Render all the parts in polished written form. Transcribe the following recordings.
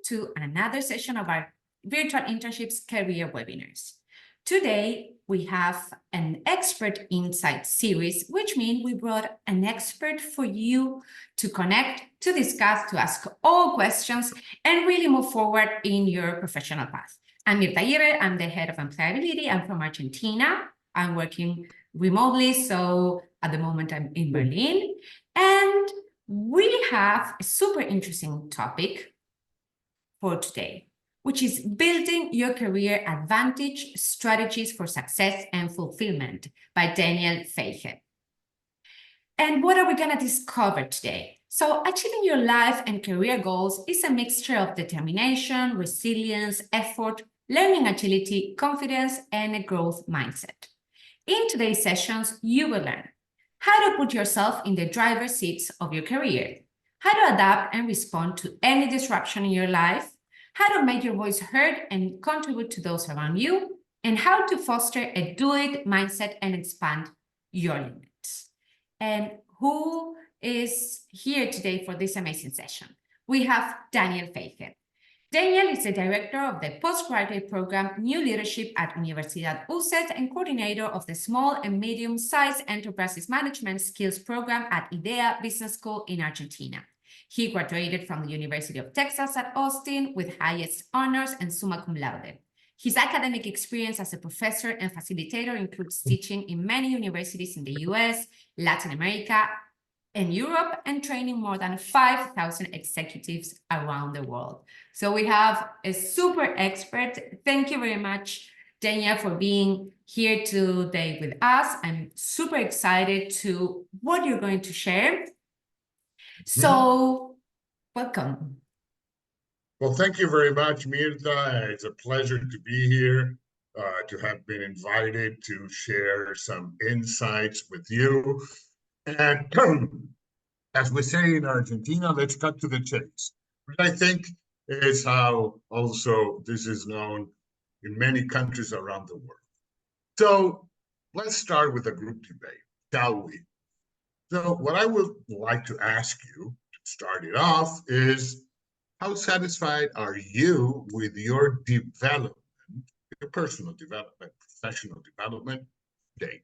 to another session of our Virtual Internships Career Webinars. Today, we have an Expert Insight series, which means we brought an expert for you to connect, to discuss, to ask all questions, and really move forward in your professional path. I'm Mirta Aguirre. I'm the head of employability. I'm from Argentina. I'm working remotely, so at the moment I'm in Berlin. And we have a super interesting topic for today, which is building your career advantage, strategies for success and fulfillment by Daniel Feige. And what are we going to discover today? So achieving your life and career goals is a mixture of determination, resilience, effort, learning agility, confidence, and a growth mindset. In today's sessions, you will learn how to put yourself in the driver's seats of your career, how to adapt and respond to any disruption in your life, how to make your voice heard and contribute to those around you, and how to foster a do-it mindset and expand your limits. And who is here today for this amazing session? We have Daniel Feige. Daniel is the director of the postgraduate program New Leadership at Universidad UCES and coordinator of the Small and Medium-Sized Enterprises Management Skills program at IDEA Business School in Argentina. He graduated from the University of Texas at Austin with highest honors and summa cum laude. His academic experience as a professor and facilitator includes teaching in many universities in the US, Latin America, and Europe, and training more than 5,000 executives around the world. So we have a super expert. Thank you very much, Daniel, for being here today with us. I'm super excited to what you're going to share. So, welcome. Well, thank you very much, Mirta. It's a pleasure to be here, to have been invited to share some insights with you. And as we say in Argentina, let's cut to the chase, which I think is how also this is known in many countries around the world. So let's start with a group debate, shall we? So what I would like to ask you to start it off is, how satisfied are you with your development, your personal development, professional development date?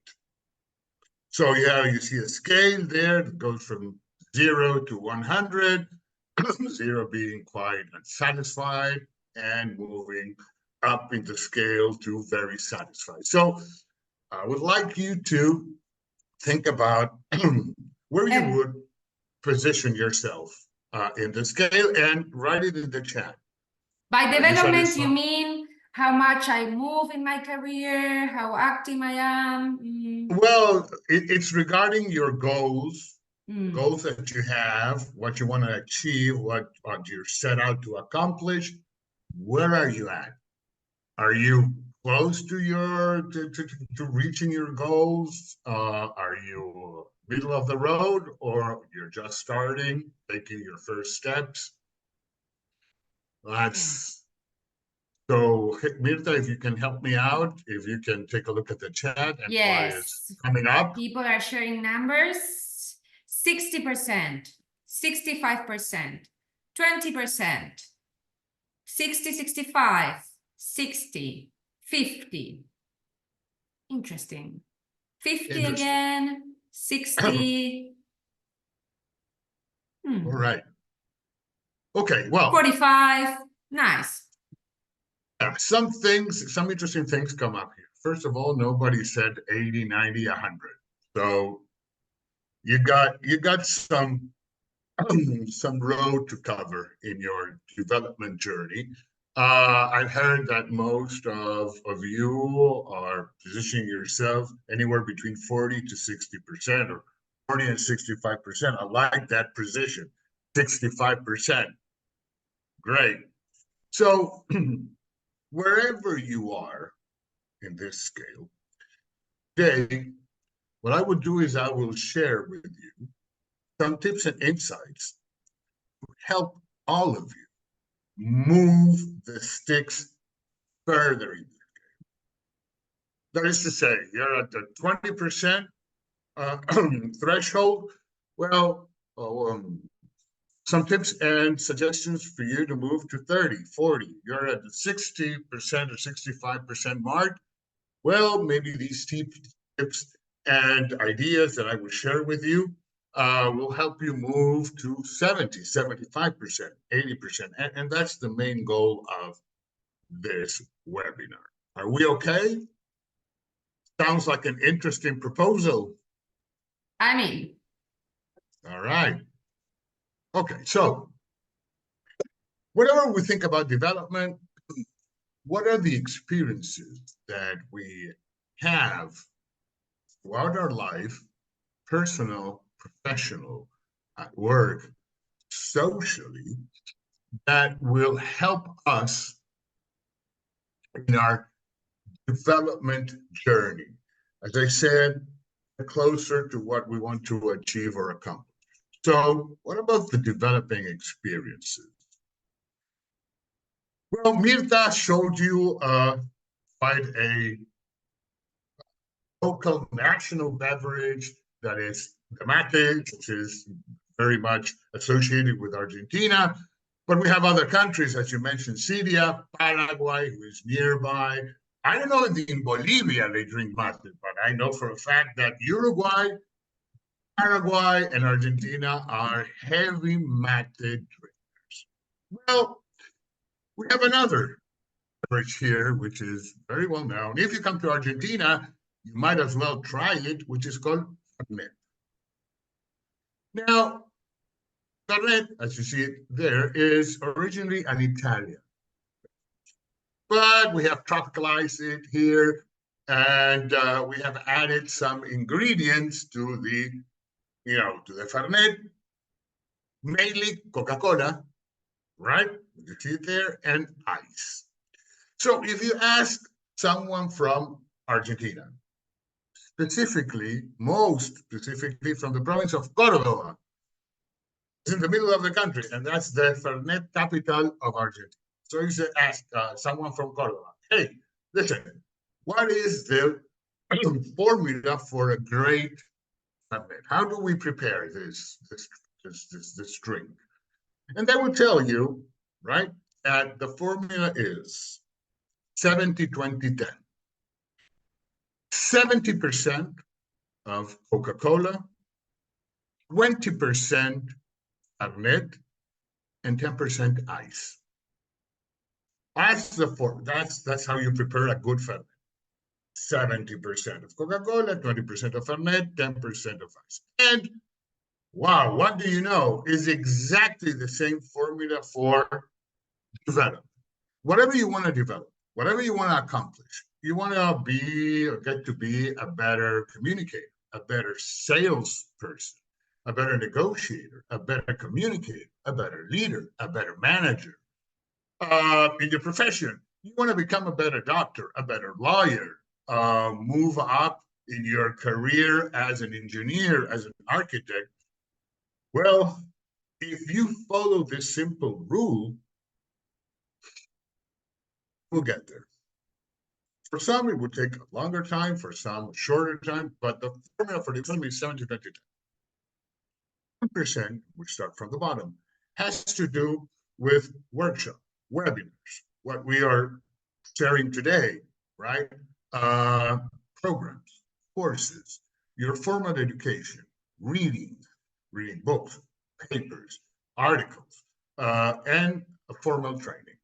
So yeah, you see a scale there that goes from 0 to 100, 0 being quite unsatisfied and moving up in the scale to very satisfied. So I would like you to think about where you would position yourself in the scale and write it in the chat. By development, you mean how much I move in my career, how active I am? Well, it's regarding your goals, goals that you have, what you want to achieve, what you're set out to accomplish. Where are you at? Are you close to your to reaching your goals? Are you middle of the road, or you're just starting, taking your first steps? That's so, Mirta, if you can help me out, if you can take a look at the chat and yes, what is coming up. People are sharing numbers: 60%, 65%, 20%, 60, 65, 60, 50. Interesting. 50 again, 60. All right. Okay, well. 45. Nice. Some interesting things come up here. First of all, nobody said 80, 90, 100. So you got some road to cover in your development journey. I've heard that most of you are positioning yourself anywhere between 40 to 60%, or 40 and 65%. I like that position, 65%. Great. So wherever you are in this scale, today, what I would do is I will share with you some tips and insights to help all of you move the sticks further in the scale. That is to say, you're at the 20% threshold. Well, some tips and suggestions for you to move to 30, 40. You're at the 60% or 65% mark. Well, maybe these tips and ideas that I will share with you will help you move to 70, 75%, 80%. And that's the main goal of this webinar. Are we okay? Sounds like an interesting proposal. I'm in. All right. Okay, so whenever we think about development, what are the experiences that we have throughout our life, personal, professional, at work, socially, that will help us in our development journey? As I said, closer to what we want to achieve or accomplish. So what about the developing experiences? Well, Mirta showed you quite a local national beverage that is the mate, which is very much associated with Argentina. But we have other countries, as you mentioned, Syria, Paraguay, who is nearby. I don't know if in Bolivia they drink mate, but I know for a fact that Uruguay, Paraguay, and Argentina are heavy mate drinkers. Well, we have another beverage here, which is very well known. If you come to Argentina, you might as well try it, which is called Fernet. Now, Fernet, as you see it there, is originally an Italian. But we have tropicalized it here, and we have added some ingredients to the, to the Fernet, mainly Coca-Cola, right? You see it there, and ice. So if you ask someone from Argentina, most specifically from the province of Córdoba, it's in the middle of the country, and that's the Fernet capital of Argentina. So you should ask someone from Córdoba, hey, listen, what is the formula for a great Fernet? How do we prepare this drink? And they will tell you, right, that the formula is 70-20-10. 70% of Coca-Cola, 20% Fernet, and 10% ice. That's how you prepare a good Fernet. 70% of Coca-Cola, 20% of Fernet, 10% of ice. And wow, what do you know? Is exactly the same formula for development. Whatever you want to develop, whatever you want to accomplish, you want to be or get to be a better communicator, a better salesperson, a better negotiator, a better communicator, a better leader, a better manager. In your profession, you want to become a better doctor, a better lawyer, move up in your career as an engineer, as an architect. Well, if you follow this simple rule, we'll get there. For some, it would take a longer time, for some, a shorter time, but the formula for development is 70-20-10. 10%, we start from the bottom, has to do with workshop, webinars, what we are sharing today, right? Programs, courses, your formal education, reading books, papers, articles, and a formal training,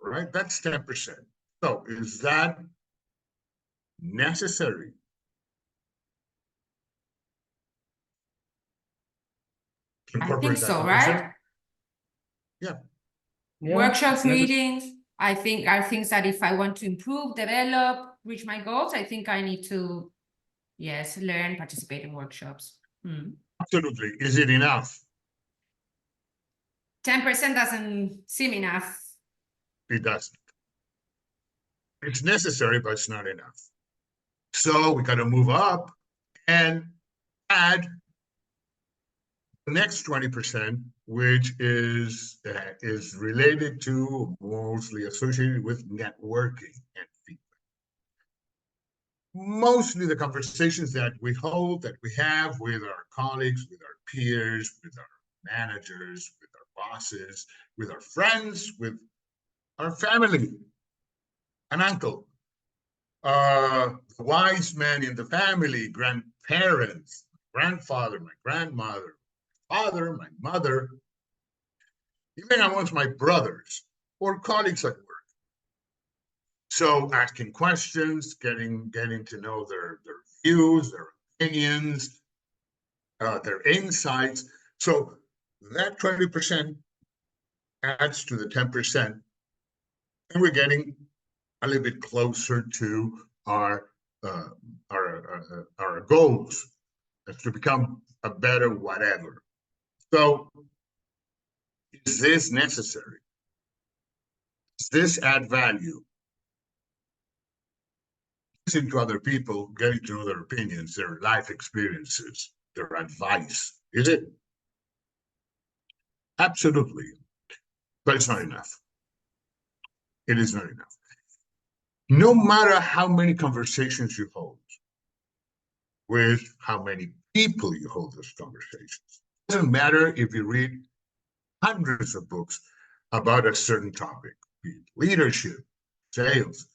all right? That's 10%. So is that necessary? I think so, right? Yeah. Workshops, readings, I think are things that if I want to improve, develop, reach my goals, I think I need to, yes, learn, participate in workshops. Absolutely. Is it enough? 10% doesn't seem enough. It doesn't. It's necessary, but it's not enough. So we got to move up and add the next 20%, which is related to, mostly associated with networking and feedback. Mostly the conversations that we hold, that we have with our colleagues, with our peers, with our managers, with our bosses, with our friends, with our family, an uncle, the wise man in the family, grandparents, grandfather, my grandmother, father, my mother, even amongst my brothers or colleagues at work. So asking questions, getting to know their views, their opinions, their insights. So that 20% adds to the 10%, and we're getting a little bit closer to our goals, to become a better whatever. So is this necessary? Does this add value? Listening to other people, getting to know their opinions, their life experiences, their advice. Is it? Absolutely. But it's not enough. It is not enough. No matter how many conversations you hold with how many people you hold those conversations. It doesn't matter if you read hundreds of books about a certain topic, be it leadership, sales.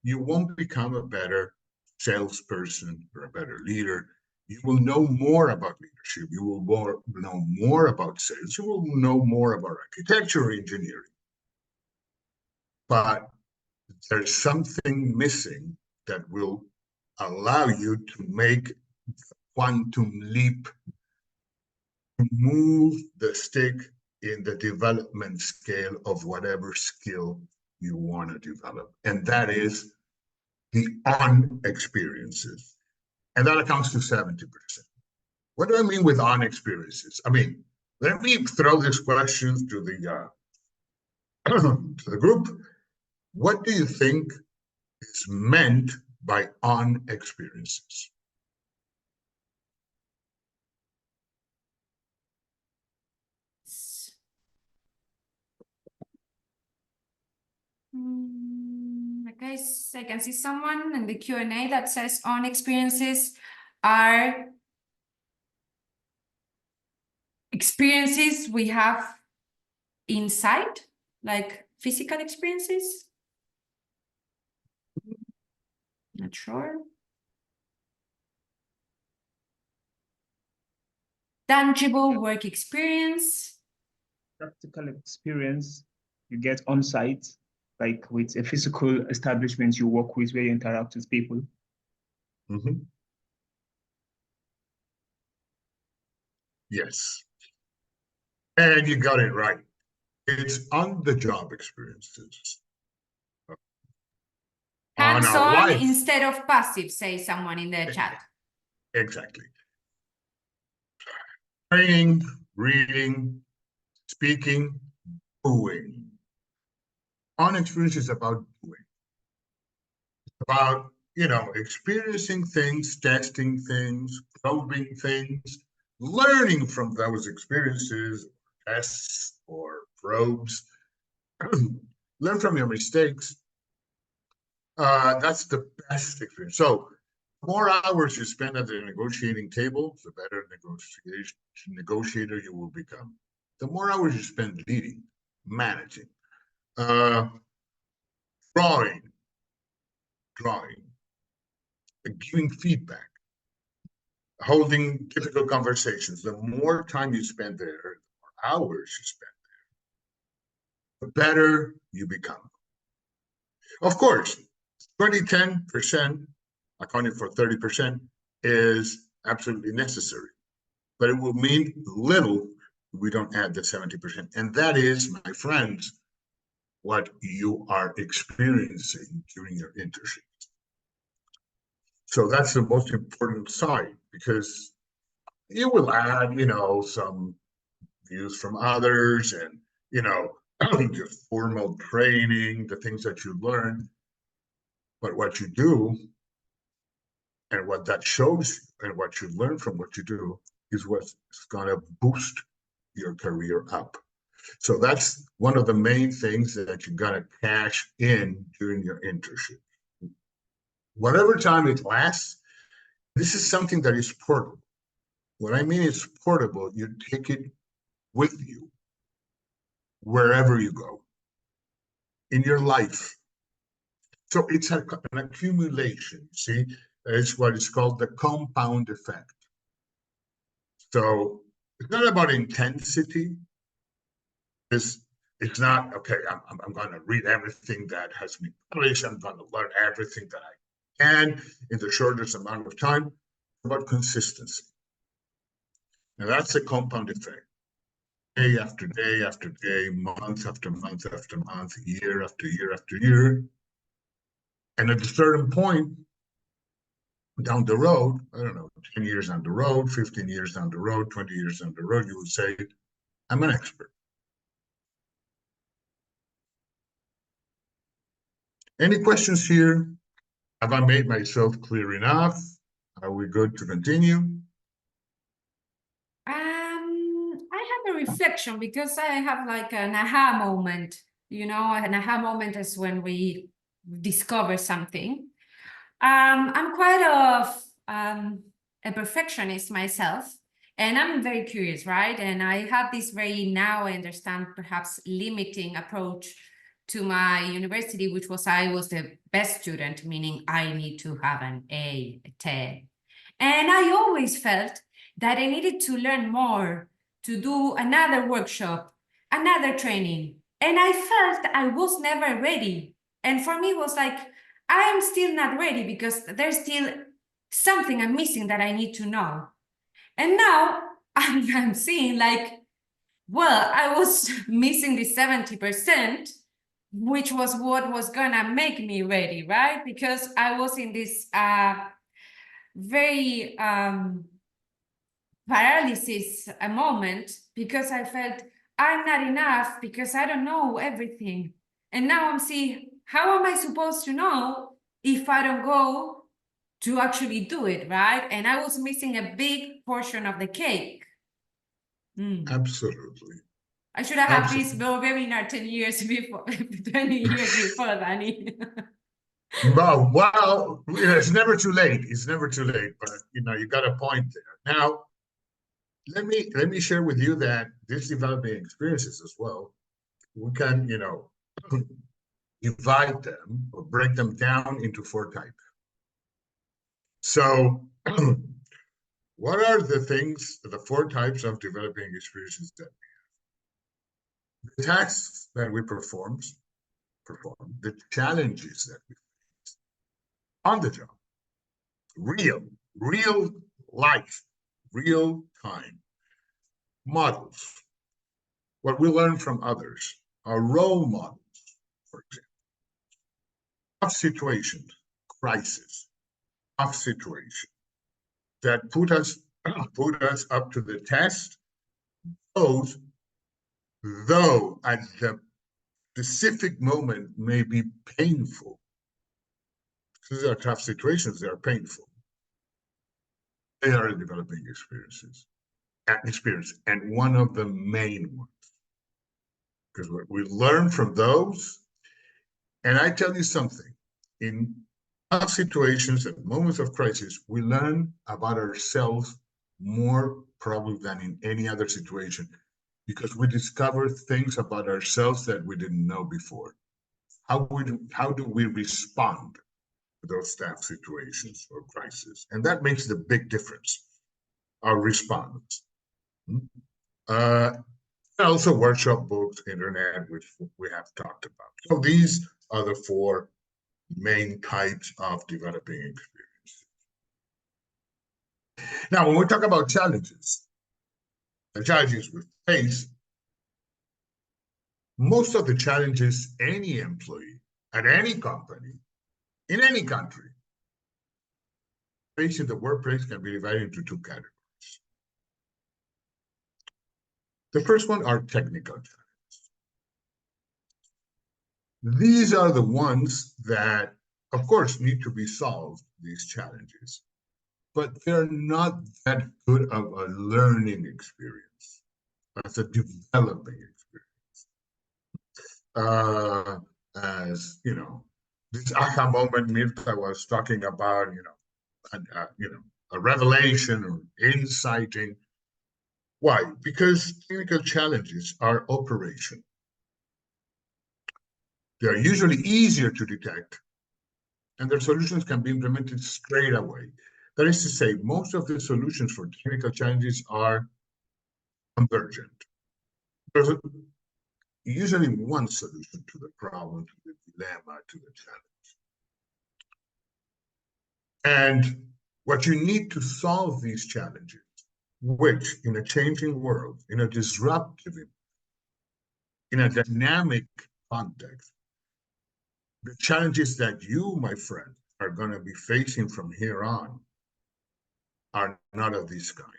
You won't become a better salesperson or a better leader. You will know more about leadership. You will know more about sales. You will know more about architecture or engineering. But there's something missing that will allow you to make the quantum leap, to move the stick in the development scale of whatever skill you want to develop. And that is the on experiences. And that accounts to 70%. What do I mean with on experiences? I mean, let me throw these questions to the to the group. What do you think is meant by on experiences? Okay, so I can see someone in the Q&A that says on experiences are experiences we have inside, like physical experiences. Not sure. Tangible work experience. Practical experience you get on site, like with a physical establishment you work with where you interact with people. Mm-hmm. Yes. And you got it right. It's on the job experiences. On our Hands-on life. instead of passive, say someone in the chat. Exactly. Training, reading, speaking, doing. On experience is about doing. It's about, experiencing things, testing things, probing things, learning from those experiences, tests or probes. Learn from your mistakes. That's the best experience. So the more hours you spend at the negotiating table, the better negotiator you will become. The more hours you spend leading, managing, drawing, giving feedback, holding difficult conversations. The more time you spend there, the more hours you spend there, the better you become. Of course, 10% accounting for 30% is absolutely necessary, but it will mean little if we don't add the 70%. And that is, my friends, what you are experiencing during your internship. So that's the most important side, because you will add, some views from others and, just formal training, the things that you learn. But what you do and what that shows and what you learn from what you do is what's going to boost your career up. So that's one of the main things that you're going to cash in during your internship. Whatever time it lasts, this is something that is portable. What I mean is portable, you take it with you. wherever you go in your life. So it's an accumulation, see? It's what is called the compound effect. So it's not about intensity. It's not, okay, I'm going to read everything that has been published. I'm going to learn everything that I can in the shortest amount of time. It's about consistency. And that's the compound effect. Day after day after day, month after month after month, year after year after year. And at a certain point down the road, I don't know, 10 years down the road, 15 years down the road, 20 years down the road, you will say, I'm an expert. Any questions here? Have I made myself clear enough? Are we good to continue? I have a reflection because I have like an aha moment. You know, an aha moment is when we discover something. I'm quite a perfectionist myself, and I'm very curious, right? And I have this very, now I understand, perhaps limiting approach to my university, which was I was the best student, meaning I need to have an A, a 10. And I always felt that I needed to learn more, to do another workshop, another training. And I felt I was never ready. And for me, it was like, I am still not ready because there's still something I'm missing that I need to know. And now I'm seeing like, well, I was missing the 70%, which was what was gonna make me ready, right? Because I was in this very paralysis a moment because I felt I'm not enough because I don't know everything. And now I'm seeing, how am I supposed to know if I don't go to actually do it, right? And I was missing a big portion of the cake. Absolutely. I should have had this Absolutely. webinar 10 years before, 20 years before, Danny. Well, it's never too late. It's never too late, but you got a point there. Now, let me share with you that these developing experiences as well, we can, divide them or break them down into 4 types. So what are the 4 types of developing experiences that we have? The tasks that we perform, the challenges that we face on the job, real life, real time models, what we learn from others, our role models, for example, tough situations, crisis, tough situation that put us up to the test, though at the specific moment may be painful. These are tough situations, they are painful. They are developing experiences. And one of the main ones. Because we learn from those. And I tell you something, in tough situations and moments of crisis, we learn about ourselves more probably than in any other situation, because we discover things about ourselves that we didn't know before. How do we respond to those tough situations or crises? And that makes the big difference, our response. Also workshop books, internet, which we have talked about. So these are the 4 main types of developing experiences. Now, when we talk about challenges, the challenges we face, most of the challenges any employee at any company, in any country, facing the workplace can be divided into 2 categories. The first one are technical challenges. These are the ones that, of course, need to be solved, these challenges, but they're not that good of a learning experience. That's a developing experience. As you know, this aha moment Mirta was talking about, a revelation or insighting. Why? Because technical challenges are operational. They are usually easier to detect, and their solutions can be implemented straight away. That is to say, most of the solutions for technical challenges are convergent. There's usually one solution to the problem, to the dilemma, to the challenge. And what you need to solve these challenges, which in a changing world, in a disruptive, in a dynamic context, the challenges that you, my friend, are going to be facing from here on are not of this kind.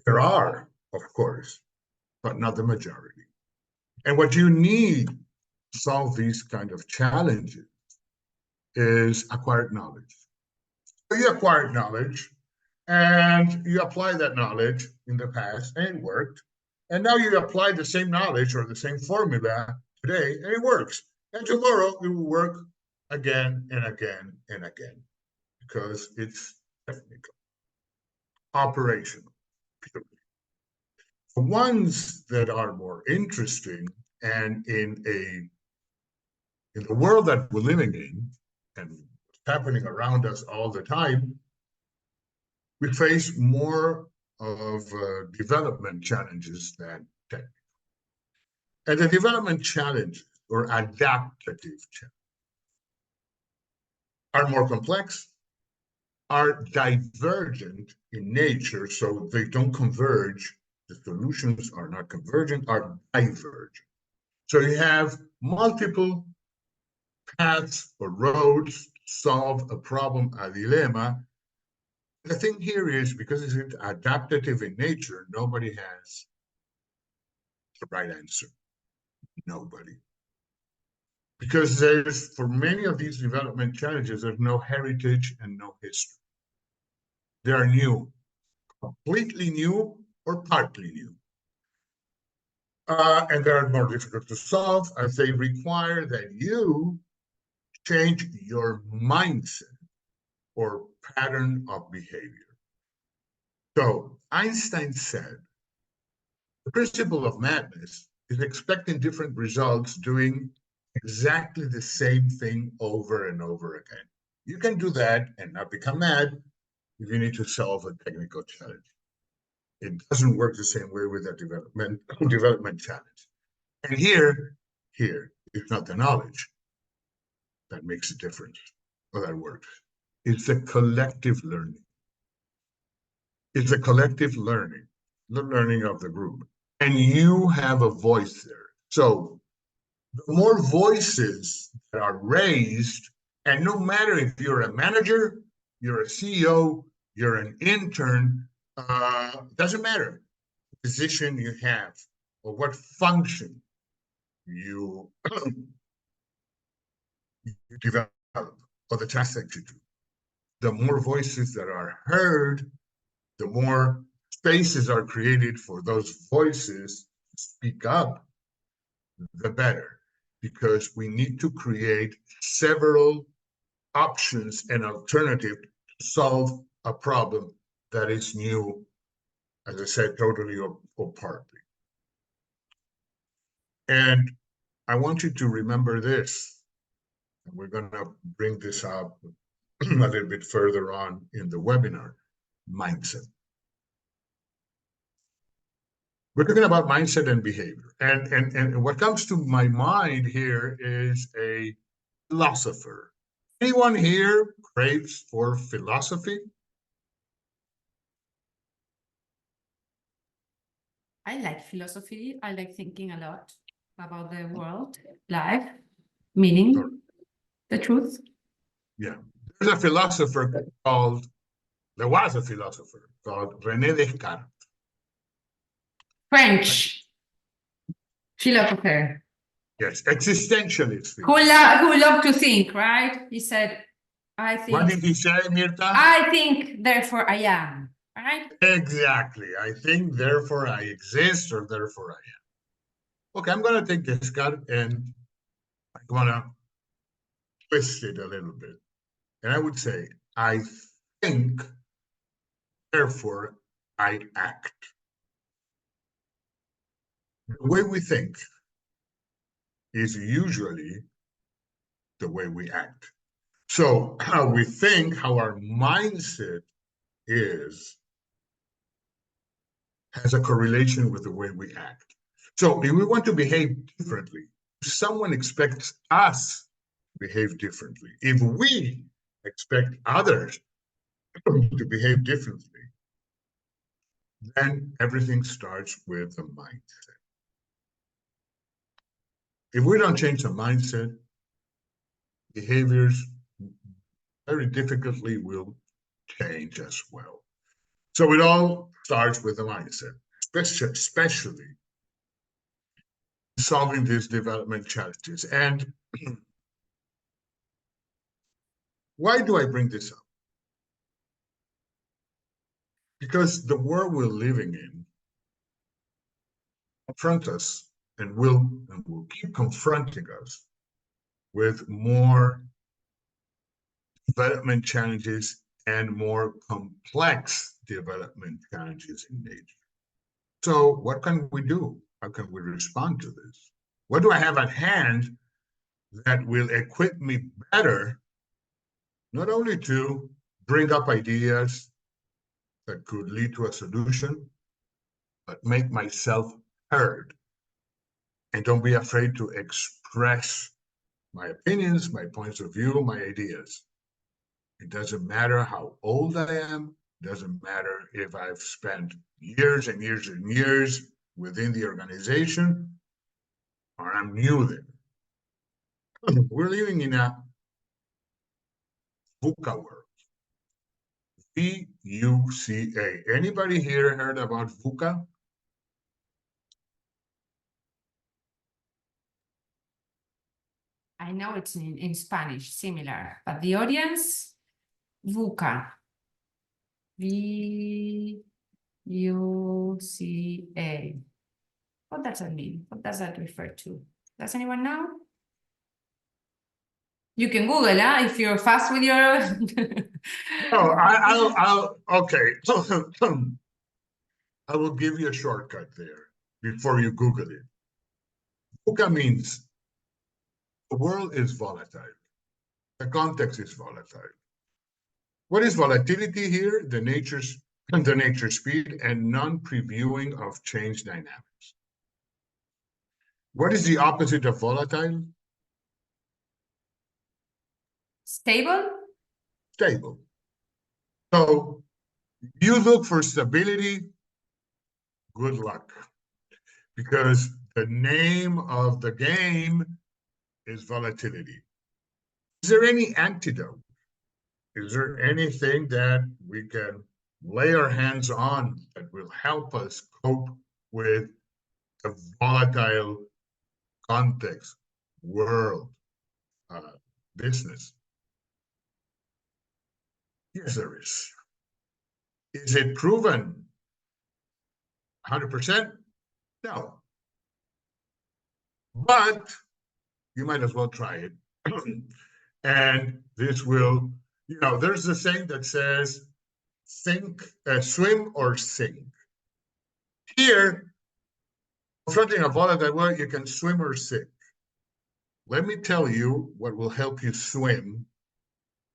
There are, of course, but not the majority. And what you need to solve these kind of challenges is acquired knowledge. So you acquired knowledge and you apply that knowledge in the past and it worked. And now you apply the same knowledge or the same formula today and it works. And tomorrow it will work again and again and again because it's technical, operational. The ones that are more interesting and in the world that we're living in and happening around us all the time, we face more of development challenges than technical. And the development challenges or adaptative challenges are more complex, are divergent in nature, so they don't converge. The solutions are not convergent, are divergent. So you have multiple paths or roads to solve a problem, a dilemma. The thing here is, because it's adaptative in nature, nobody has the right answer. Nobody. Because there's, for many of these development challenges, there's no heritage and no history. They are new, completely new or partly new. And they are more difficult to solve as they require that you change your mindset or pattern of behavior. So Einstein said, the principle of madness is expecting different results doing exactly the same thing over and over again. You can do that and not become mad if you need to solve a technical challenge. It doesn't work the same way with a development challenge. And here, it's not the knowledge that makes a difference or that works. It's the collective learning. It's the collective learning, the learning of the group. And you have a voice there. So the more voices that are raised, and no matter if you're a manager, you're a CEO, you're an intern, doesn't matter the position you have or what function you develop or the task that you do. The more voices that are heard, the more spaces are created for those voices to speak up, the better, because we need to create several options and alternatives to solve a problem that is new, as I said, totally or partly. And I want you to remember this, and we're going to bring this up a little bit further on in the webinar, mindset. We're talking about mindset and behavior. And what comes to my mind here is a philosopher. Anyone here craves for philosophy? I like philosophy. I like thinking a lot about the world, life, meaning, the truth. Yeah. There was a philosopher called René Descartes. French philosopher. Yes, existentialist. Who loved to think, right? He said, I What did think, he say, Mirta? I think, therefore I am, right? Exactly. I think, therefore I exist, or therefore I am. Okay, I'm going to take Descartes and I'm going to twist it a little bit. And I would say, I think, therefore I act. The way we think is usually the way we act. So how we think, how our mindset is, has a correlation with the way we act. So if we want to behave differently, someone expects us to behave differently. If we expect others to behave differently, then everything starts with the mindset. If we don't change the mindset, behaviors very difficultly will change as well. So it all starts with the mindset, especially solving these development challenges. And why do I bring this up? Because the world we're living in confronts us and will keep confronting us with more development challenges and more complex development challenges in nature. So what can we do? How can we respond to this? What do I have at hand that will equip me better, not only to bring up ideas that could lead to a solution, but make myself heard? And don't be afraid to express my opinions, my points of view, my ideas. It doesn't matter how old I am. It doesn't matter if I've spent years and years and years within the organization or I'm new there. We're living in a VUCA world. VUCA. Anybody here heard about VUCA? I know it's in Spanish, similar, but the audience, VUCA. VUCA. What does that mean? What does that refer to? Does anyone know? You can Google it, if you're fast with your. Oh, I'll okay. I will give you a shortcut there before you Google it. VUCA means the world is volatile. The context is volatile. What is volatility here? The nature speed and non-previewing of change dynamics. What is the opposite of volatile? Stable? Stable. So you look for stability, good luck. Because the name of the game is volatility. Is there any antidote? Is there anything that we can lay our hands on that will help us cope with a volatile context, world, business? Yes, there is. Is it proven 100%? No. But you might as well try it. And this will, there's a saying that says, swim or sink. Here, confronting a volatile world, you can swim or sink. Let me tell you what will help you swim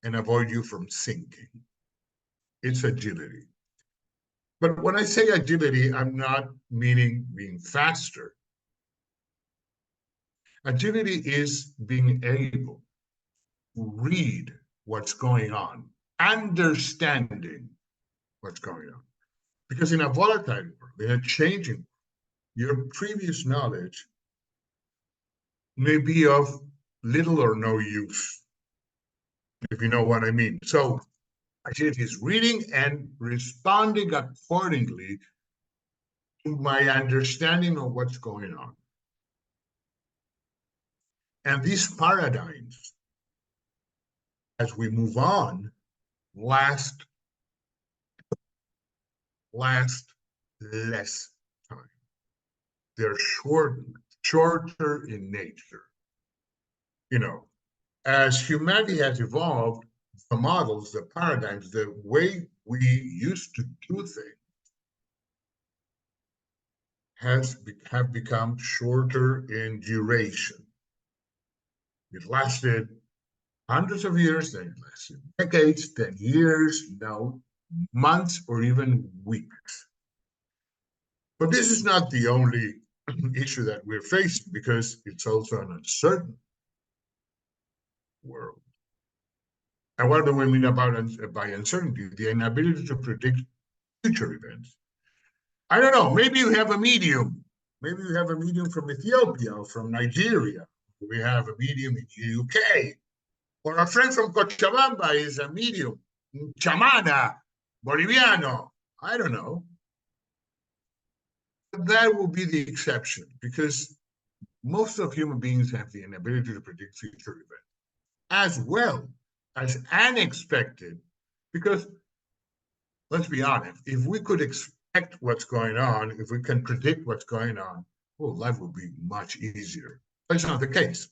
and avoid you from sinking. It's agility. But when I say agility, I'm not meaning being faster. Agility is being able to read what's going on, understanding what's going on. Because in a volatile world, in a changing world, your previous knowledge may be of little or no use, if you know what I mean. So agility is reading and responding accordingly to my understanding of what's going on. And these paradigms, as we move on, last less time. They're shorter in nature. As humanity has evolved, the models, the paradigms, the way we used to do things have become shorter in duration. It lasted hundreds of years, then it lasted decades, then years, now months, or even weeks. But this is not the only issue that we're facing, because it's also an uncertain world. And what do we mean by uncertainty? The inability to predict future events. I don't know, maybe you have a medium. Maybe you have a medium from Ethiopia or from Nigeria. We have a medium in the UK. Or a friend from Cochabamba is a medium. Chamana, Boliviano, I don't know. That will be the exception, because most of human beings have the inability to predict future events, as well as unexpected, because let's be honest, if we could expect what's going on, if we can predict what's going on, well, life would be much easier. That's not the case.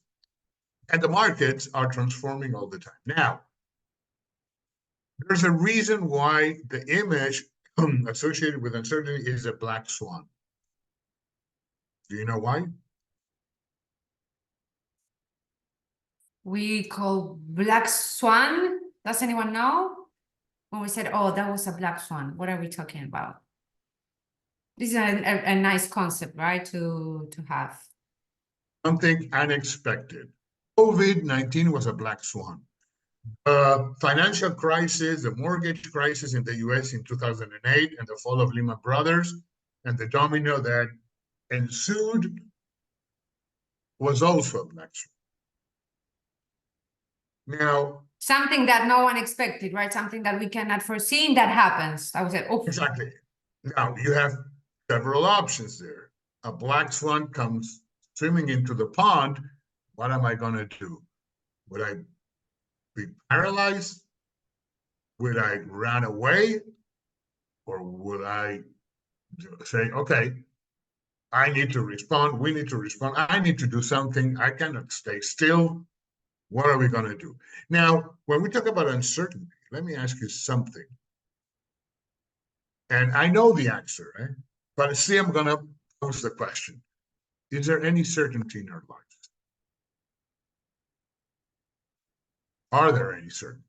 And the markets are transforming all the time. Now, there's a reason why the image associated with uncertainty is a black swan. Do you know why? We call black swan. Does anyone know? When we said, oh, that was a black swan, what are we talking about? This is a nice concept, right? To have. Something unexpected. COVID-19 was a black swan. Financial crisis, the mortgage crisis in the US in 2008, and the fall of Lehman Brothers, and the domino that ensued was also a black swan. Now, something that no one expected, right? Something that we cannot foresee that happens. I would say, oh. Exactly. Now, you have several options there. A black swan comes swimming into the pond. What am I going to do? Would I be paralyzed? Would I run away? Or would I say, okay, I need to respond. We need to respond. I need to do something. I cannot stay still. What are we going to do? Now, when we talk about uncertainty, let me ask you something. And I know the answer, right? But see, I'm going to pose the question. Is there any certainty in our lives? Are there any certainties?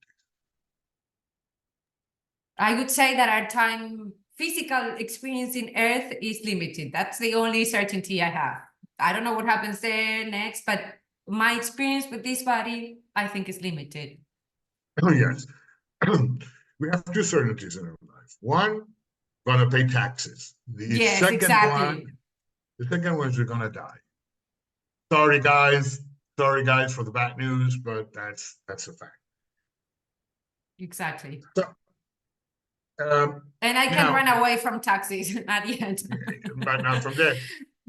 I would say that our time, physical experience in Earth is limited. That's the only certainty I have. I don't know what happens there next, but my experience with this body, I think, is limited. Oh, yes. We have two certainties in our life. One, going to pay taxes. The second one is we're going to die. Sorry, guys. Sorry, guys, for the bad news, but that's a fact. Exactly. So, and I can run away from taxes at the end. But not from there.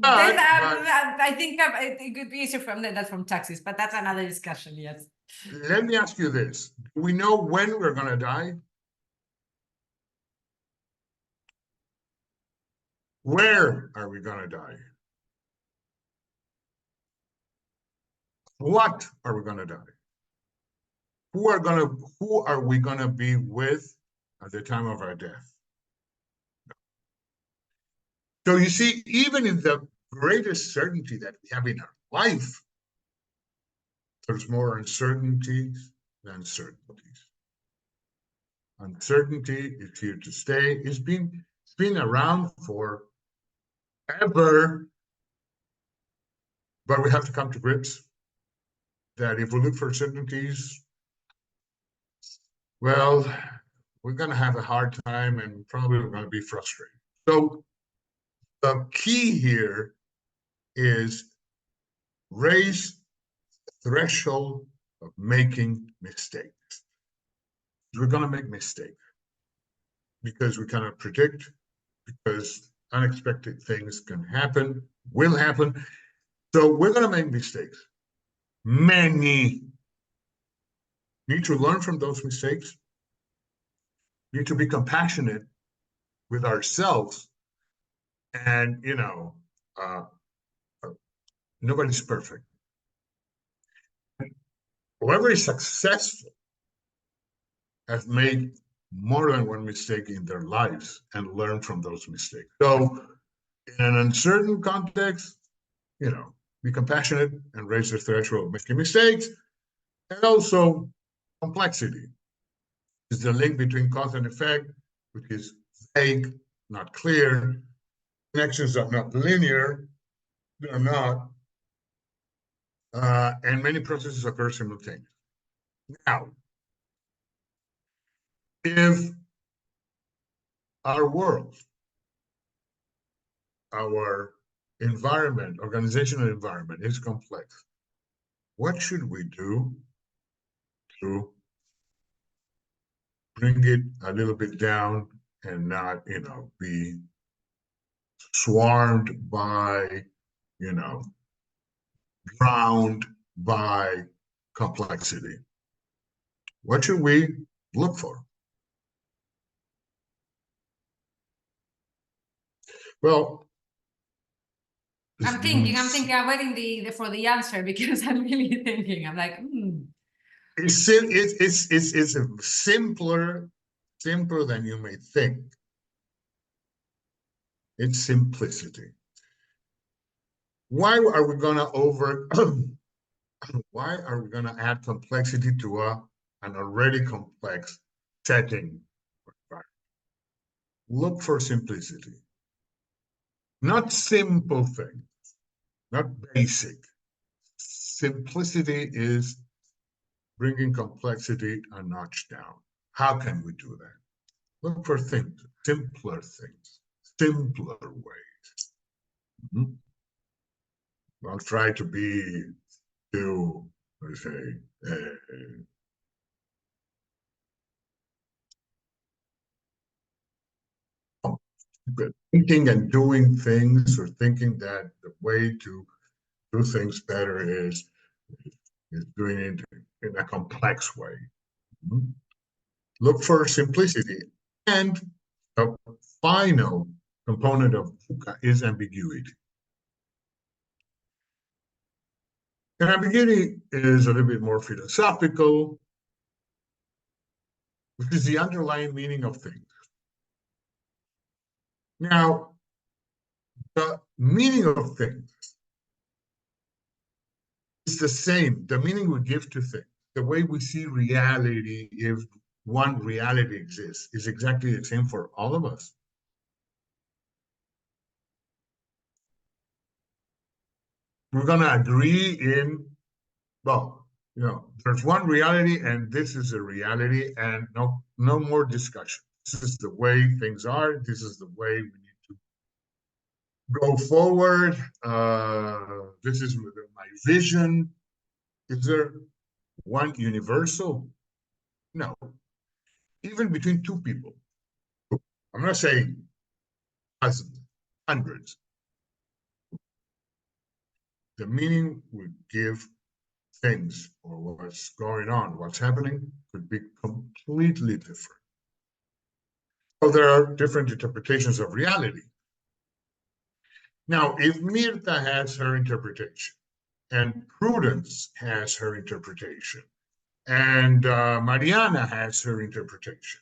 I think it could be easier from there than from taxes, but that's another discussion, yes. Let me ask you this. Do we know when we're going to die? Where are we going to die? What are we going to die? Who are we going to be with at the time of our death? So you see, even in the greatest certainty that we have in our life, there's more uncertainties than certainties. Uncertainty is here to stay. It's been around forever, but we have to come to grips that if we look for certainties, well, we're going to have a hard time and probably we're going to be frustrated. So the key here is raise the threshold of making mistakes. We're going to make mistakes because we cannot predict, because unexpected things can happen, will happen. So we're going to make mistakes. Many. Need to learn from those mistakes. Need to be compassionate with ourselves. And, nobody's perfect. Whoever is successful has made more than one mistake in their lives and learned from those mistakes. So in an uncertain context, be compassionate and raise the threshold of making mistakes. And also complexity is the link between cause and effect, which is vague, not clear. Connections are not linear, they're not, and many processes occur simultaneously. Now, if our world, our environment, organizational environment is complex, what should we do to bring it a little bit down and not, be swarmed by, drowned by complexity? What should we look for? Well, I'm thinking, I'm waiting for the answer because I'm really thinking. I'm like, It's simpler than you may think. It's simplicity. Why are we going to why are we going to add complexity to an already complex setting? Look for simplicity. Not simple things, not basic. Simplicity is bringing complexity a notch down. How can we do that? Look for things, simpler ways. Mm-hmm. Don't try to be too, let's say, thinking and doing things, or thinking that the way to do things better is doing it in a complex way. Mm-hmm. Look for simplicity. And the final component of VUCA is ambiguity. And ambiguity is a little bit more philosophical, which is the underlying meaning of things. Now, the meaning of things is the same. The meaning we give to things, the way we see reality, if one reality exists, is exactly the same for all of us. We're going to agree in, well, there's one reality and this is a reality, and no more discussion. This is the way things are. This is the way we need to go forward. This is my vision. Is there one universal? No. Even between two people, I'm not saying dozens, hundreds. The meaning we give things, or what's going on, what's happening, could be completely different. So there are different interpretations of reality. Now, if Mirta has her interpretation, and Prudence has her interpretation, and Mariana has her interpretation,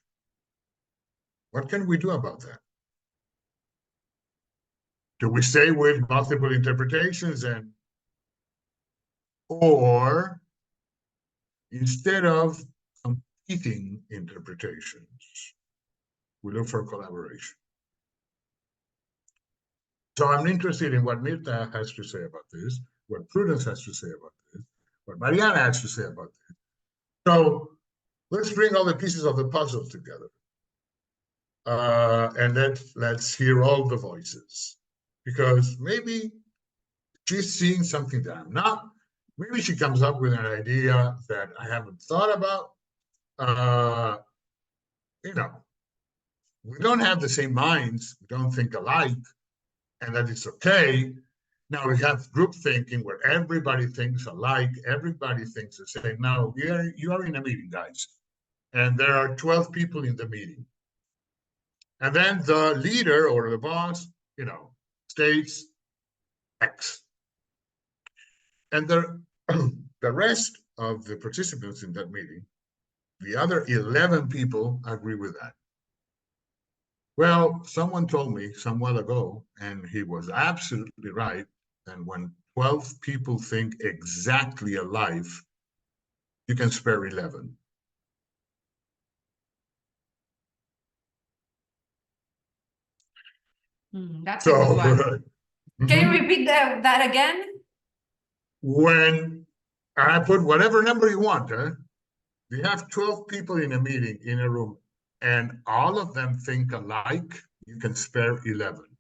what can we do about that? Do we stay with multiple interpretations, or instead of competing interpretations, we look for collaboration? So I'm interested in what Mirta has to say about this, what Prudence has to say about this, what Mariana has to say about this. So let's bring all the pieces of the puzzle together. And let's hear all the voices. Because maybe she's seeing something that I'm not. Maybe she comes up with an idea that I haven't thought about. We don't have the same minds. We don't think alike. And that is okay. Now we have group thinking where everybody thinks alike, everybody thinks the same. Now you are in a meeting, guys, and there are 12 people in the meeting. And then the leader or the boss, states X. And the rest of the participants in that meeting, the other 11 people, agree with that. Well, someone told me some while ago, and he was absolutely right, and when 12 people think exactly alike, you can spare 11. That's a good one. Can you Mhm. repeat that again? When I put whatever number you want, you have 12 people in a meeting in a room, and all of them think alike, you can spare 11.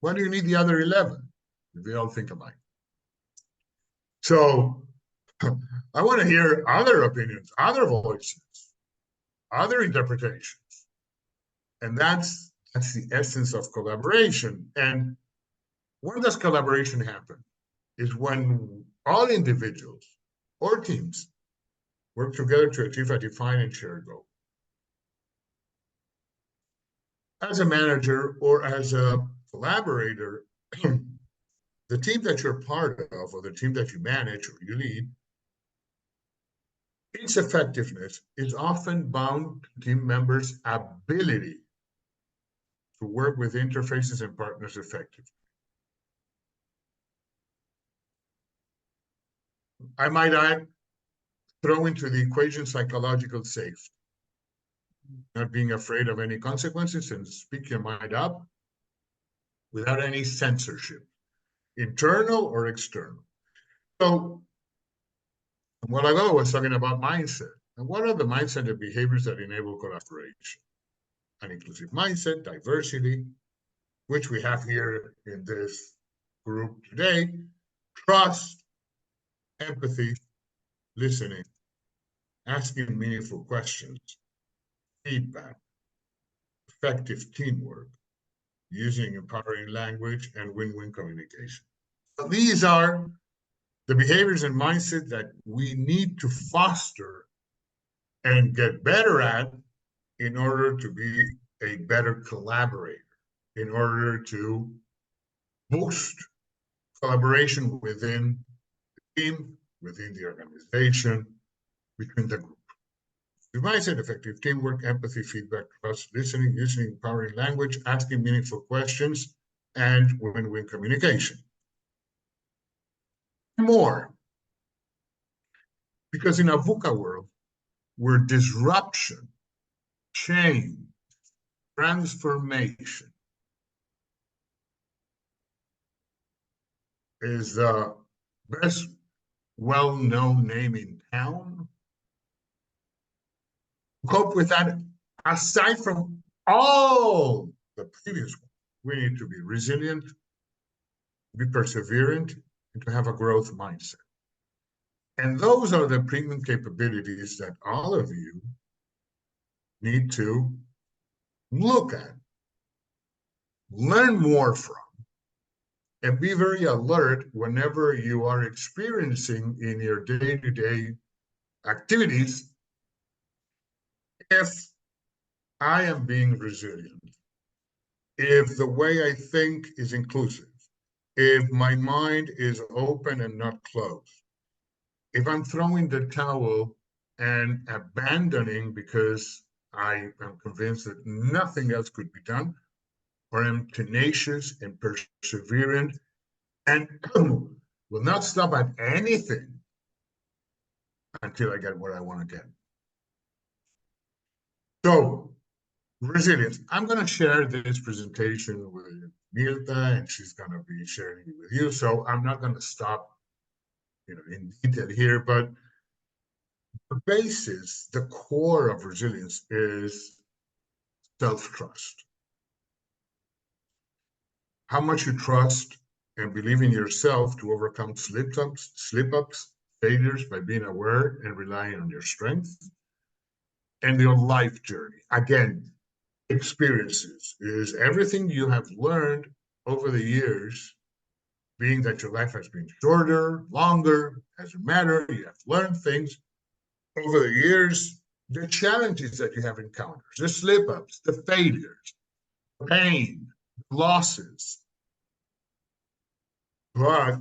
Why do you need the other 11 if they all think alike? So I want to hear other opinions, other voices, other interpretations. And that's the essence of collaboration. And when does collaboration happen? Is when all individuals or teams work together to achieve a defined and shared goal. As a manager or as a collaborator, the team that you're part of or the team that you manage or you lead, its effectiveness is often bound to team members' ability to work with interfaces and partners effectively. I might add, throw into the equation psychological safety, not being afraid of any consequences and speak your mind up without any censorship, internal or external. So, what I was talking about mindset. And what are the mindset and behaviors that enable collaboration? An inclusive mindset, diversity, which we have here in this group today, trust, empathy, listening, asking meaningful questions, feedback, effective teamwork, using empowering language, and win-win communication. So these are the behaviors and mindset that we need to foster and get better at in order to be a better collaborator, in order to boost collaboration within the team, within the organization, between the group. The mindset, effective teamwork, empathy, feedback, trust, listening, using empowering language, asking meaningful questions, and win-win communication. More, because in a VUCA world, where disruption, change, transformation is the best well-known name in town, cope with that, aside from all the previous ones, we need to be resilient, be perseverant, and to have a growth mindset. And those are the premium capabilities that all of you need to look at, learn more from, and be very alert whenever you are experiencing in your day-to-day activities. If I am being resilient, if the way I think is inclusive, if my mind is open and not closed, if I'm throwing the towel and abandoning because I am convinced that nothing else could be done, or I'm tenacious and perseverant and will not stop at anything until I get what I want to get. So, resilience. I'm going to share this presentation with Mirta, and she's going to be sharing it with you. So I'm not going to stop, in detail here, but the basis, the core of resilience is self-trust. How much you trust and believe in yourself to overcome slip-ups, failures by being aware and relying on your strength, and your life journey. Again, experiences is everything you have learned over the years, being that your life has been shorter, longer, doesn't matter. You have learned things over the years, the challenges that you have encountered, the slip-ups, the failures, the pain, losses. But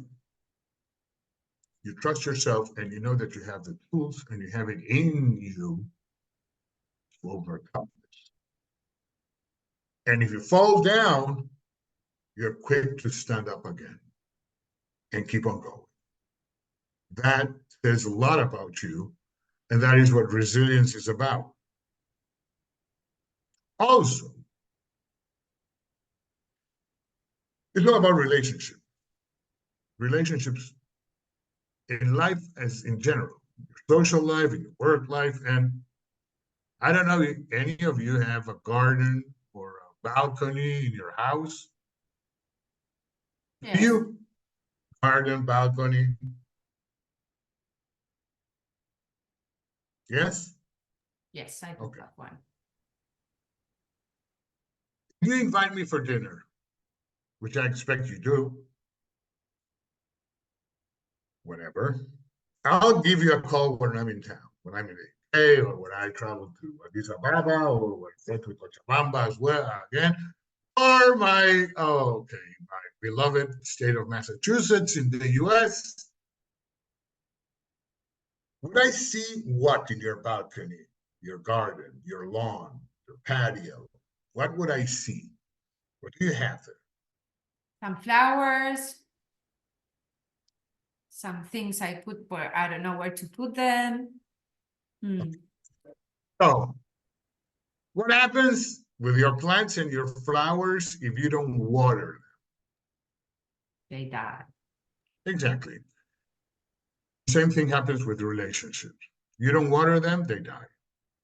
you trust yourself and you know that you have the tools and you have it in you to overcome this. And if you fall down, you're quick to stand up again and keep on going. That says a lot about you, and that is what resilience is about. Also, it's all about relationships. Relationships in life as in general, your social life, your work life, and I don't know if any of you have a garden or a balcony in your house. Yes. Do you? Garden, balcony? Yes? Yes, I do Okay. have one. You invite me for dinner, which I expect you do, whatever. I'll give you a call when I'm in town, when I'm in the UK, or when I travel to Addis Ababa, or when I go to Cochabamba as well again, or my beloved state of Massachusetts in the US. Would I see what in your balcony, your garden, your lawn, your patio? What would I see? What do you have there? Some flowers, some things I put where I don't know where to put them. So, what happens with your plants and your flowers if you don't water They die. them? Exactly. Same thing happens with relationships. You don't water them, they die.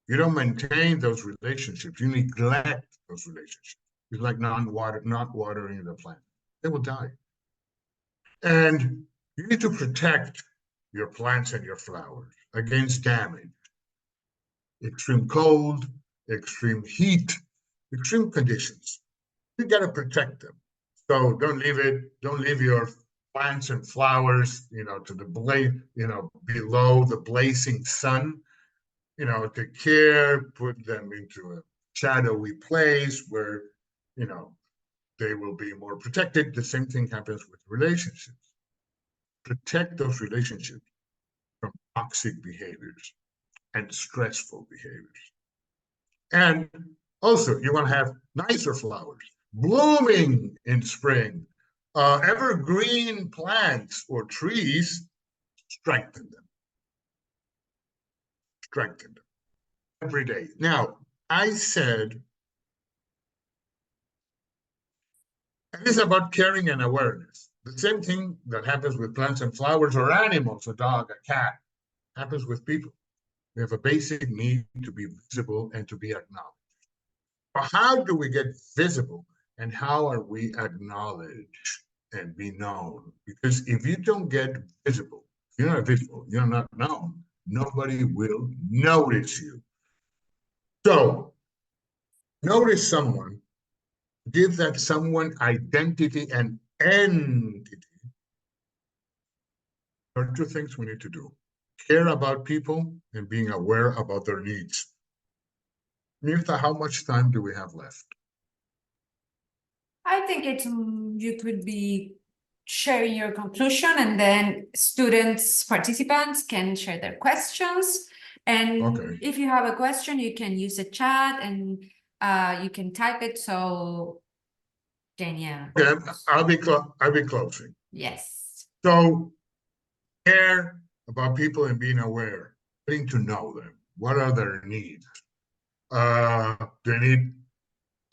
You don't maintain those relationships. You neglect those relationships. It's like not watering the plant. They will die. And you need to protect your plants and your flowers against damage. Extreme cold, extreme heat, extreme conditions. You got to protect them. So don't leave your plants and flowers, to the below the blazing sun. Take care, put them into a shadowy place where, they will be more protected. The same thing happens with relationships. Protect those relationships from toxic behaviors and stressful behaviors. And also, you want to have nicer flowers, blooming in spring, evergreen plants or trees, strengthen them. Strengthen them every day. Now, I said, and it's about caring and awareness. The same thing that happens with plants and flowers or animals, a dog, a cat, happens with people. We have a basic need to be visible and to be acknowledged. But how do we get visible and how are we acknowledged and be known? Because if you don't get visible, you're not visible, you're not known, nobody will notice you. So notice someone, give that someone identity and entity. There are two things we need to do. Care about people and being aware about their needs. Mirta, how much time do we have left? I think you could be sharing your conclusion and then participants can share their questions. And Okay. if you have a question, you can use the chat and you can type it. So, Danielle. Okay, I'll be closing. Yes. So care about people and being aware, getting to know them. What are their needs? They need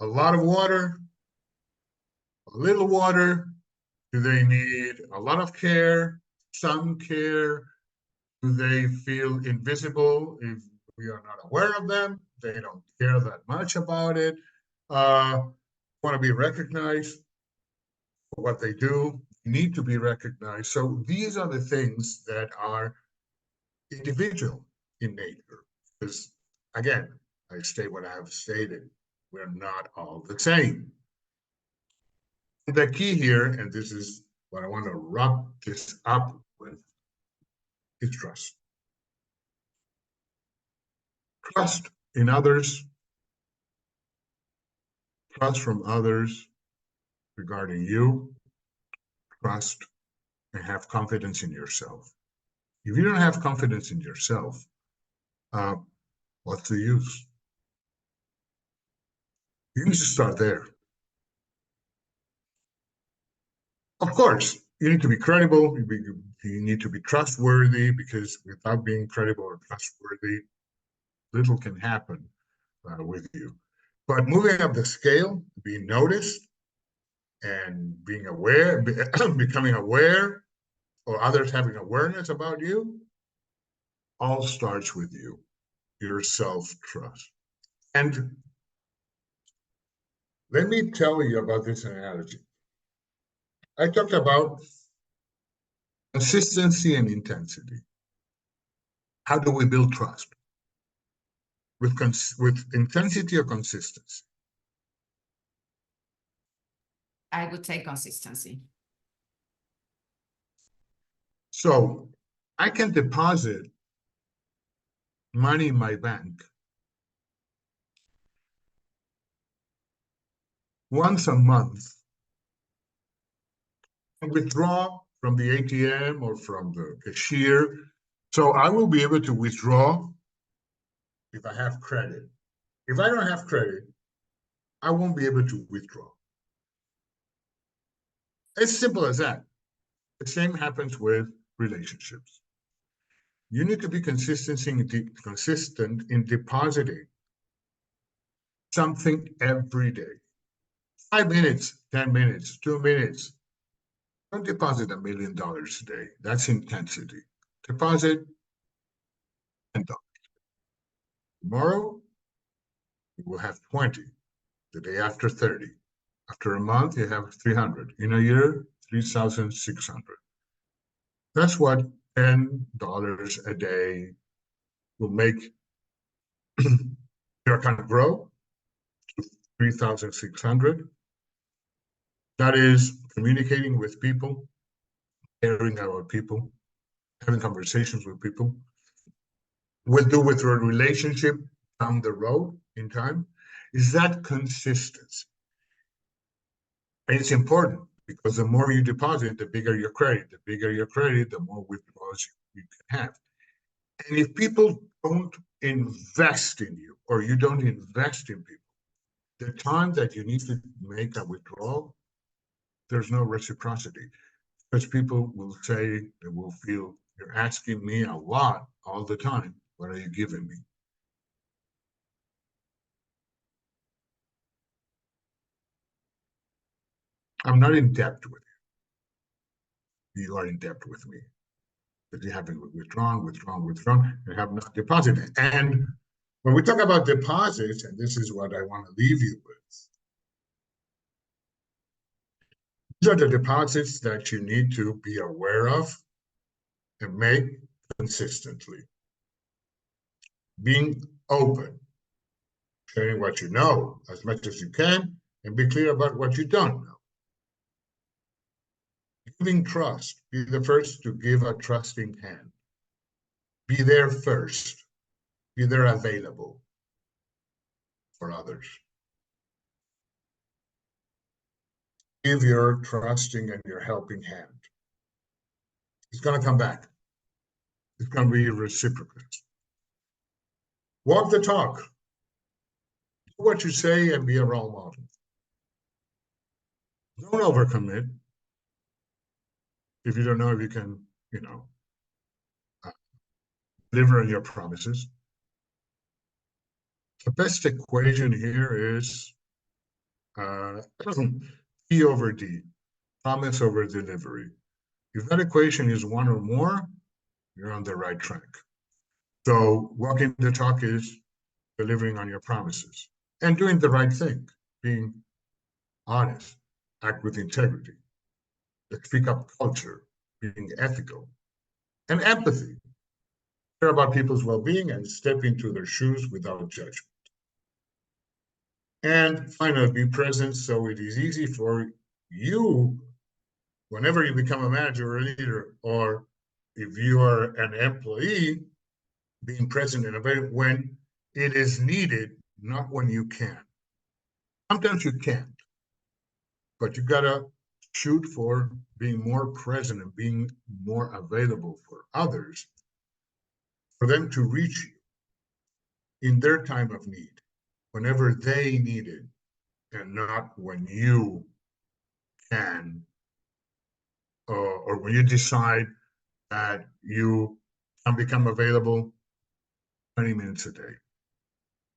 a lot of water, a little water. Do they need a lot of care, some care? Do they feel invisible if we are not aware of them? They don't care that much about it. Want to be recognized for what they do, need to be recognized. So these are the things that are individual in nature. Because again, I state what I have stated. We're not all the same. The key here, and this is what I want to wrap this up with, is trust. Trust in others, trust from others regarding you, trust and have confidence in yourself. If you don't have confidence in yourself, what's the use? You need to start there. Of course, you need to be credible, you need to be trustworthy, because without being credible or trustworthy, little can happen with you. But moving up the scale, being noticed and being aware, becoming aware, or others having awareness about you, all starts with you, your self-trust. And let me tell you about this analogy. I talked about consistency and intensity. How do we build trust? With intensity or consistency? I would say consistency. So I can deposit money in my bank once a month and withdraw from the ATM or from the cashier. So I will be able to withdraw if I have credit. If I don't have credit, I won't be able to withdraw. It's simple as that. The same happens with relationships. You need to be consistent in depositing something every day. 5 minutes, 10 minutes, 2 minutes. Don't deposit $1 million a day. That's intensity. Deposit $10. Tomorrow, you will have 20. The day after, 30. After a month, you have 300. In a year, 3,600. That's what $10 a day will make your account grow to 3,600. That is communicating with people, caring about people, having conversations with people, with your relationship down the road in time. Is that consistency? And it's important because the more you deposit, the bigger your credit. The bigger your credit, the more withdrawals you can have. And if people don't invest in you, or you don't invest in people, the time that you need to make a withdrawal, there's no reciprocity. Because people will say, they will feel, you're asking me a lot all the time. What are you giving me? I'm not in debt with you. You are in debt with me. But you haven't withdrawn, and have not deposited. And when we talk about deposits, and this is what I want to leave you with, these are the deposits that you need to be aware of and make consistently. Being open, sharing what you know as much as you can, and be clear about what you don't know. Giving trust, be the first to give a trusting hand. Be there first, be there available for others. Give your trusting and your helping hand. It's going to come back. It's going to be reciprocal. Walk the talk. Do what you say and be a role model. Don't overcommit. If you don't know if you can, deliver on your promises. The best equation here is P over D, promise over delivery. If that equation is 1 or more, you're on the right track. So walking the talk is delivering on your promises and doing the right thing, being honest, act with integrity, the speak up culture, being ethical, and empathy, care about people's well-being and step into their shoes without judgment. And finally, be present so it is easy for you, whenever you become a manager or a leader, or if you are an employee, being present in a way when it is needed, not when you can. Sometimes you can't, but you gotta shoot for being more present and being more available for others, for them to reach you in their time of need, whenever they need it, and not when you can, or when you decide that you can become available 20 minutes a day,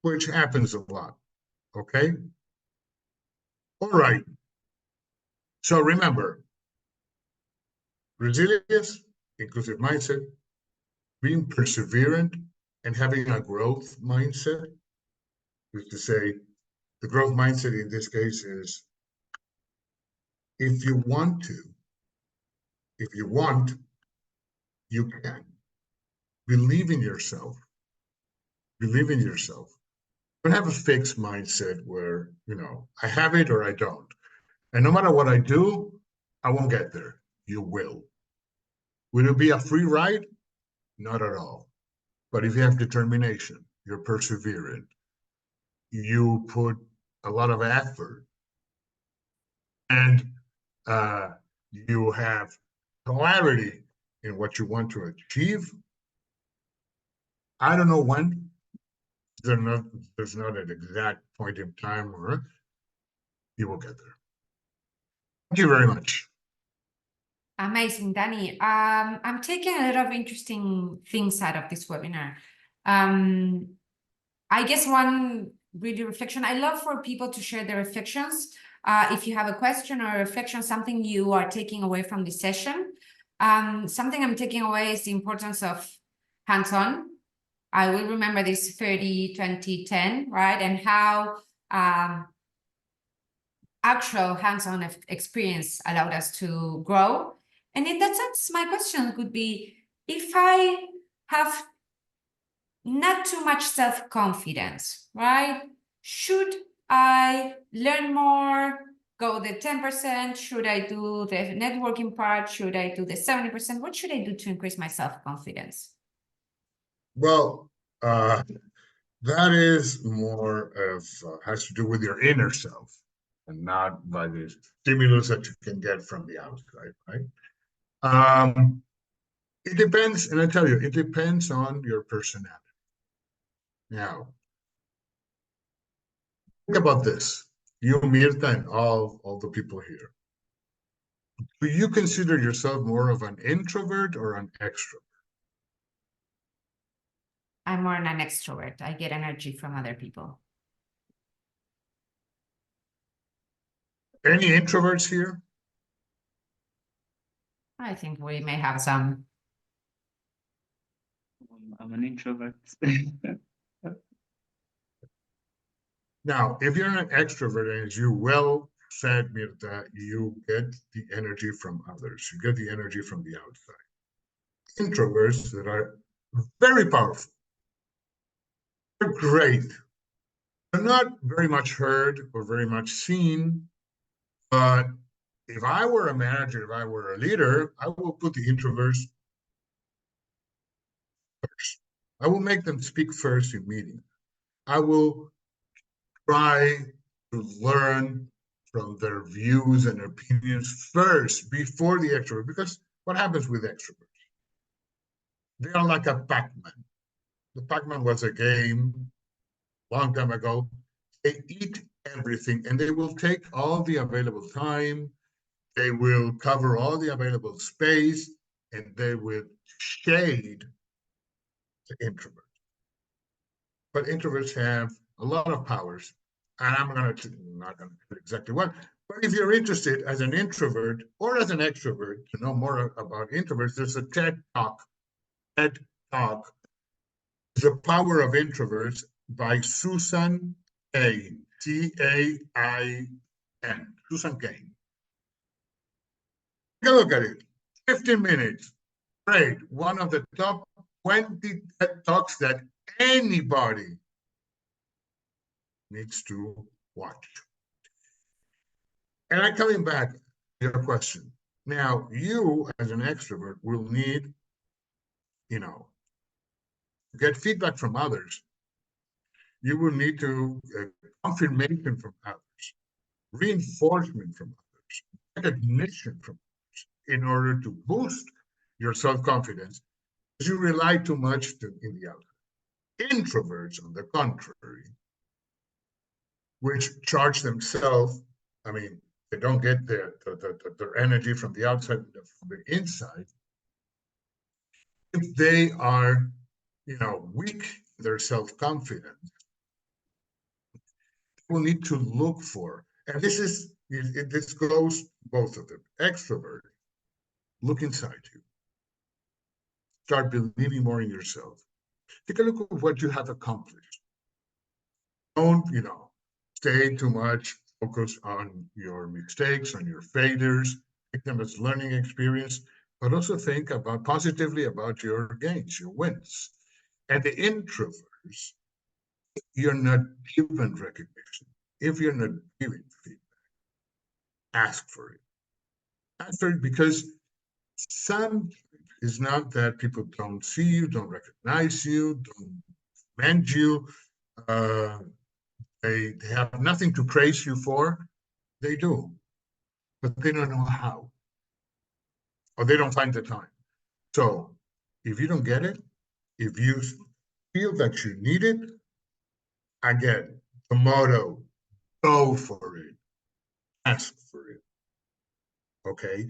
which happens a lot, okay? All right. So remember, resilience, inclusive mindset, being perseverant, and having a growth mindset, is to say, the growth mindset in this case is, if you want, you can. Believe in yourself. Believe in yourself. Don't have a fixed mindset where, I have it or I don't. And no matter what I do, I won't get there. You will. Will it be a free ride? Not at all. But if you have determination, you're perseverant, you put a lot of effort, and you have clarity in what you want to achieve. I don't know when. There's not an exact point in time where you will get there. Thank you very much. Amazing, Danny. I'm taking a lot of interesting things out of this webinar. I guess one really reflection, I love for people to share their reflections. If you have a question or a reflection, something you are taking away from this session. Something I'm taking away is the importance of hands-on. I will remember this 30, 20, 10, right? And how actual hands-on experience allowed us to grow. And in that sense, my question could be, if I have not too much self-confidence, right? Should I learn more, go the 10%? Should I do the networking part? Should I do the 70%? What should I do to increase my self-confidence? Well, that is more of, has to do with your inner self and not by the stimulus that you can get from the outside, right? It depends, and I tell you, it depends on your personality. Now, think about this. You, Mirta, and all the people here. Do you consider yourself more of an introvert or an extrovert? I'm more an extrovert. I get energy from other people. Any introverts here? I think we may have some. I'm an introvert. Now, if you're an extrovert, and as you well said, Mirta, you get the energy from others. You get the energy from the outside. Introverts that are very powerful, they're great. They're not very much heard or very much seen, but if I were a manager, if I were a leader, I will put the introverts first. I will make them speak first in meetings. I will try to learn from their views and opinions first before the extrovert, because what happens with extroverts? They are like a Pac-Man. The Pac-Man was a game a long time ago. They eat everything, and they will take all the available time. They will cover all the available space, and they will shade the introvert. But introverts have a lot of powers, and I'm not going to tell exactly what. But if you're interested as an introvert or as an extrovert to know more about introverts, there's a TED Talk. TED Talk is The Power of Introverts by Susan Cain, C-A-I-N, Susan Cain. Take a look at it. 15 minutes. Great. One of the top 20 TED Talks that anybody needs to watch. And I'm coming back to your question. Now, you as an extrovert will need, get feedback from others. You will need to confirmation from others, reinforcement from others, recognition from others in order to boost your self-confidence, because you rely too much in the outside. Introverts, on the contrary, which charge themselves, they don't get their energy from the outside, from the inside. If they are, weak in their self-confidence, they will need to look for, and this goes both of them. Extrovert, look inside you. Start believing more in yourself. Take a look at what you have accomplished. Don't, stay too much focused on your mistakes, on your failures. Take them as learning experience, but also think positively about your gains, your wins. And the introverts, you're not given recognition. If you're not giving feedback, ask for it. Ask for it, because sometimes it's not that people don't see you, don't recognize you, don't commend you. They have nothing to praise you for. They do, but they don't know how, or they don't find the time. So if you don't get it, if you feel that you need it, again, the motto, go for it, ask for it. Okay.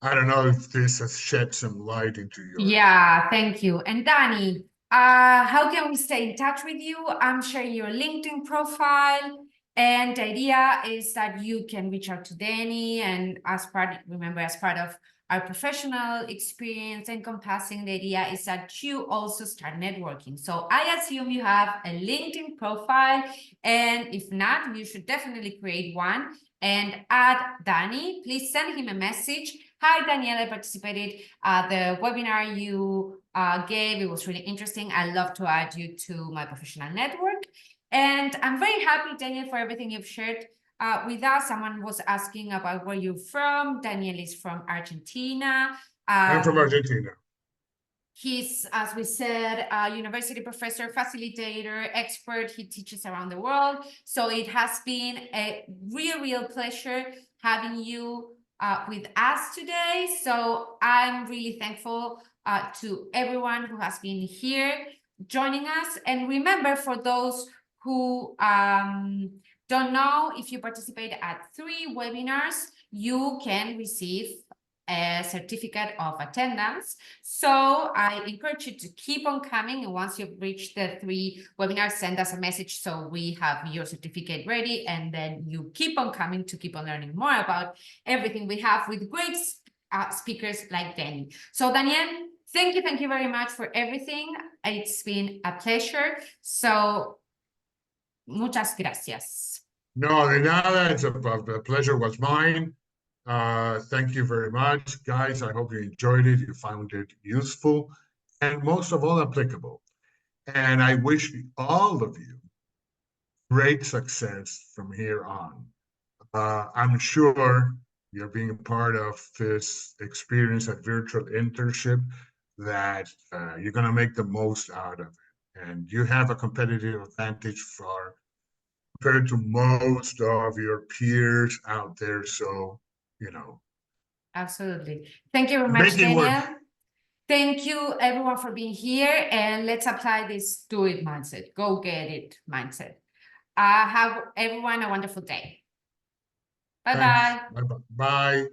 I don't know if this has shed some light into your. Yeah, thank you. And Danny, how can we stay in touch with you? I'm sharing your LinkedIn profile, and the idea is that you can reach out to Danny, and as part of our professional experience encompassing, the idea is that you also start networking. So I assume you have a LinkedIn profile, and if not, you should definitely create one and add Danny. Please send him a message. Hi, Danielle, I participated at the webinar you gave. It was really interesting. I'd love to add you to my professional network. And I'm very happy, Daniel, for everything you've shared with us. Someone was asking about where you're from. Daniel is from Argentina. I'm from Argentina. He's, as we said, a university professor, facilitator, expert. He teaches around the world. So it has been a real pleasure having you with us today. So I'm really thankful to everyone who has been here joining us. And remember, for those who don't know, if you participate at 3 webinars, you can receive a certificate of attendance. So I encourage you to keep on coming, and once you've reached the 3 webinars, send us a message so we have your certificate ready, and then you keep on coming to keep on learning more about everything we have with great speakers like Danny. So Daniel, thank you very much for everything. It's been a pleasure. So muchas gracias. No, de nada. The pleasure was mine. Thank you very much, guys. I hope you enjoyed it, you found it useful, and most of all, applicable. And I wish all of you great success from here on. I'm sure you're being part of this experience at virtual internship, that you're going to make the most out of it. And you have a competitive advantage compared to most of your peers out there. So, Absolutely. Thank you very much, Daniel. Thank you, everyone, for being here. And let's apply this do it mindset, go get it mindset. Have everyone a wonderful day. Bye-bye. Bye.